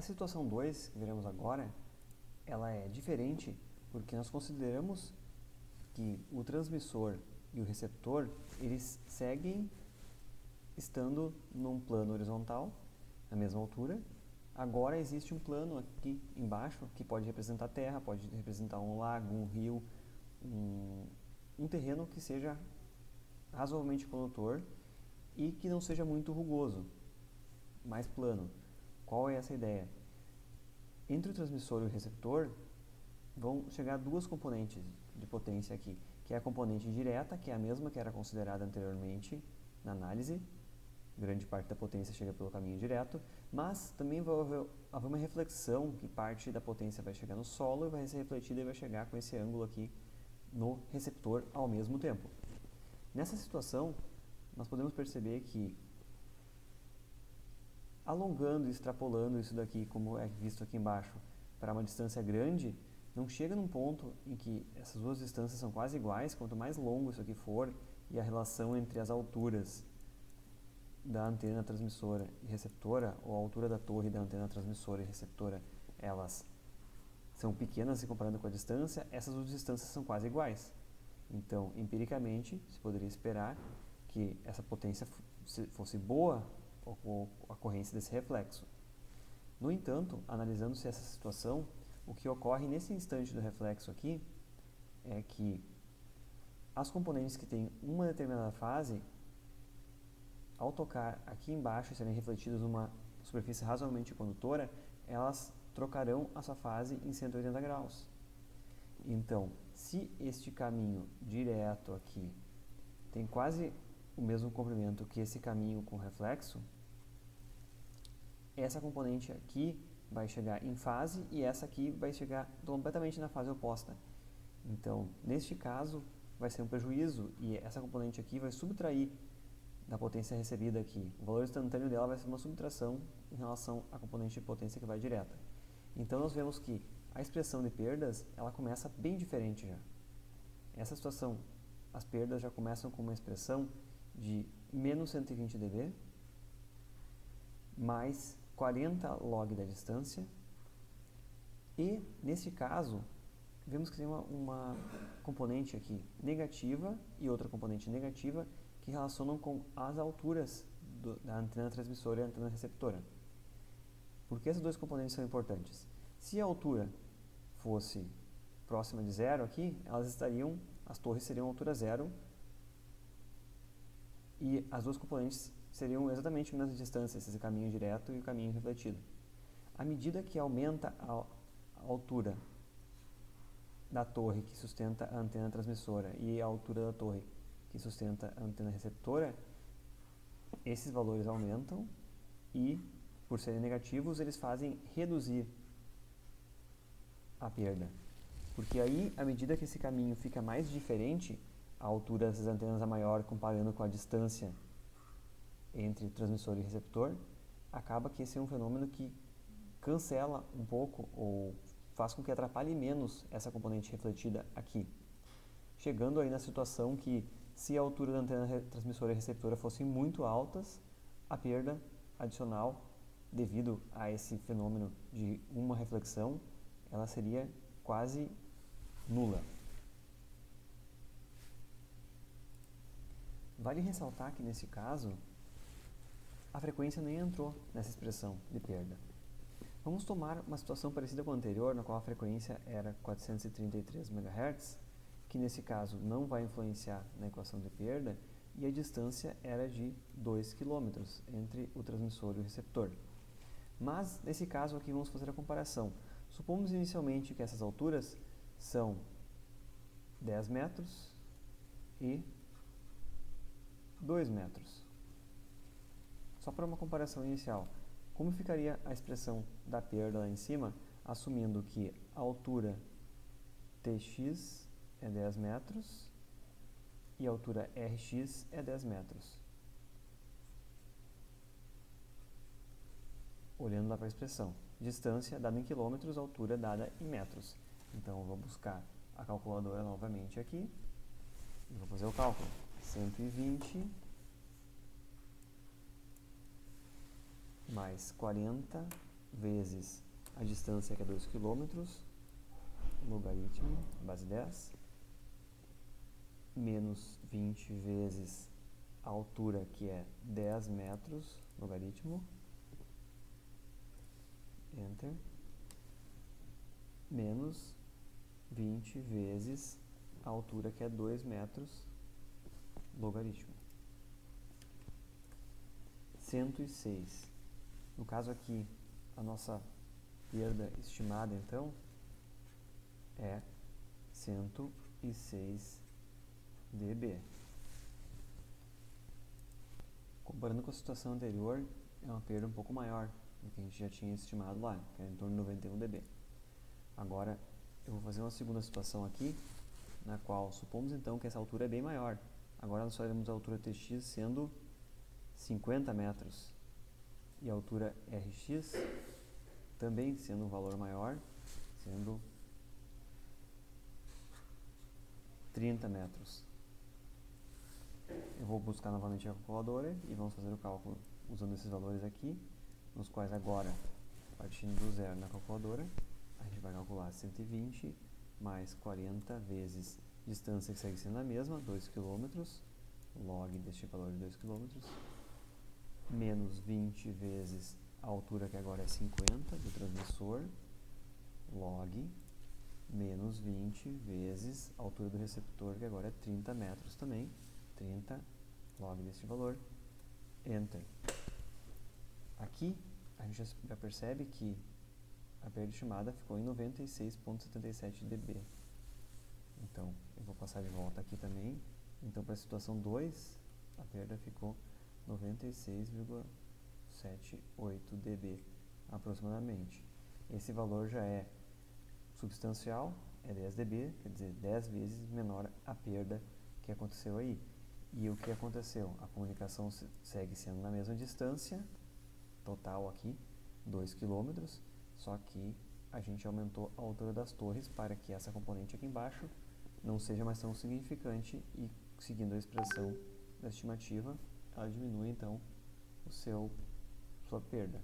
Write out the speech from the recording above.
A situação 2, que veremos agora, ela é diferente porque nós consideramos que o transmissor e o receptor, eles seguem estando num plano horizontal, na mesma altura. Agora existe um plano aqui embaixo que pode representar terra, pode representar um lago, um rio, um terreno que seja razoavelmente condutor e que não seja muito rugoso, mais plano. Qual é essa ideia? Entre o transmissor e o receptor vão chegar duas componentes de potência aqui, que é a componente direta, que é a mesma que era considerada anteriormente na análise. Grande parte da potência chega pelo caminho direto, mas também vai haver uma reflexão, que parte da potência vai chegar no solo e vai ser refletida e vai chegar com esse ângulo aqui no receptor ao mesmo tempo. Nessa situação, nós podemos perceber que, alongando e extrapolando isso daqui, como é visto aqui embaixo, para uma distância grande, não chega num ponto em que essas duas distâncias são quase iguais. Quanto mais longo isso aqui for e a relação entre as alturas da antena transmissora e receptora, ou a altura da torre da antena transmissora e receptora, elas são pequenas se comparando com a distância, essas duas distâncias são quase iguais. Então, empiricamente, se poderia esperar que essa potência fosse boa com a ocorrência desse reflexo. No entanto, analisando-se essa situação, o que ocorre nesse instante do reflexo aqui é que as componentes que têm uma determinada fase, ao tocar aqui embaixo e serem refletidas numa superfície razoavelmente condutora, elas trocarão a sua fase em 180 graus. Então, se este caminho direto aqui tem quase o mesmo comprimento que esse caminho com reflexo, essa componente aqui vai chegar em fase e essa aqui vai chegar completamente na fase oposta. Então, neste caso, vai ser um prejuízo e essa componente aqui vai subtrair da potência recebida aqui. O valor instantâneo dela vai ser uma subtração em relação à componente de potência que vai direta. Então, nós vemos que a expressão de perdas, ela começa bem diferente já. Essa situação, as perdas já começam com uma expressão de menos 120 dB, mais 40 log da distância, e, neste caso, vemos que tem uma componente aqui negativa e outra componente negativa que relacionam com as alturas da antena transmissora e a antena receptora. Por que essas duas componentes são importantes? Se a altura fosse próxima de zero aqui, as torres seriam altura zero e as duas componentes seriam exatamente a mesma distância, esse caminho direto e o caminho refletido. À medida que aumenta a altura da torre que sustenta a antena transmissora e a altura da torre que sustenta a antena receptora, esses valores aumentam e, por serem negativos, eles fazem reduzir a perda. Porque aí, à medida que esse caminho fica mais diferente, a altura dessas antenas é maior comparando com a distância entre transmissor e receptor, acaba que esse é um fenômeno que cancela um pouco ou faz com que atrapalhe menos essa componente refletida aqui. Chegando aí na situação que, se a altura da antena transmissora e receptora fossem muito altas, a perda adicional, devido a esse fenômeno de uma reflexão, ela seria quase nula. Vale ressaltar que, nesse caso, a frequência nem entrou nessa expressão de perda. Vamos tomar uma situação parecida com a anterior, na qual a frequência era 433 MHz, que nesse caso não vai influenciar na equação de perda, e a distância era de 2 km entre o transmissor e o receptor. Mas, nesse caso aqui, vamos fazer a comparação. Supomos inicialmente que essas alturas são 10 metros e 2 metros. Só para uma comparação inicial, como ficaria a expressão da perda lá em cima, assumindo que a altura Tx é 10 metros e a altura Rx é 10 metros. Olhando lá para a expressão, distância dada em quilômetros, altura dada em metros. Então, eu vou buscar a calculadora novamente aqui e vou fazer o cálculo. 120 mais 40 vezes a distância, que é 2 km, logaritmo, base 10, menos 20 vezes a altura, que é 10 metros, logaritmo, enter, menos 20 vezes a altura, que é 2 metros, logaritmo. 106. No caso aqui, a nossa perda estimada, então, é 106 dB. Comparando com a situação anterior, é uma perda um pouco maior do que a gente já tinha estimado lá, que era em torno de 91 dB. Agora, eu vou fazer uma segunda situação aqui, na qual supomos então que essa altura é bem maior. Agora nós faremos a altura Tx sendo 50 metros e a altura Rx também sendo um valor maior, sendo 30 metros. Eu vou buscar novamente a calculadora e vamos fazer o cálculo usando esses valores aqui, nos quais agora, partindo do zero na calculadora, a gente vai calcular 120 mais 40 vezes distância, que segue sendo a mesma, 2 km, log deste valor de 2 km, menos 20 vezes a altura, que agora é 50, do transmissor, log, menos 20 vezes a altura do receptor, que agora é 30 metros também, 30, log deste valor, enter. Aqui a gente já percebe que a perda estimada ficou em 96,77 dB. Então, eu vou passar de volta aqui também. Então, para a situação 2, a perda ficou 96,78 dB aproximadamente. Esse valor já é substancial, é 10 dB, quer dizer, 10 vezes menor a perda que aconteceu aí. E o que aconteceu? A comunicação segue sendo na mesma distância, total aqui, 2 km, só que a gente aumentou a altura das torres para que essa componente aqui embaixo não seja mais tão significante e, seguindo a expressão da estimativa, ela diminui então sua perda.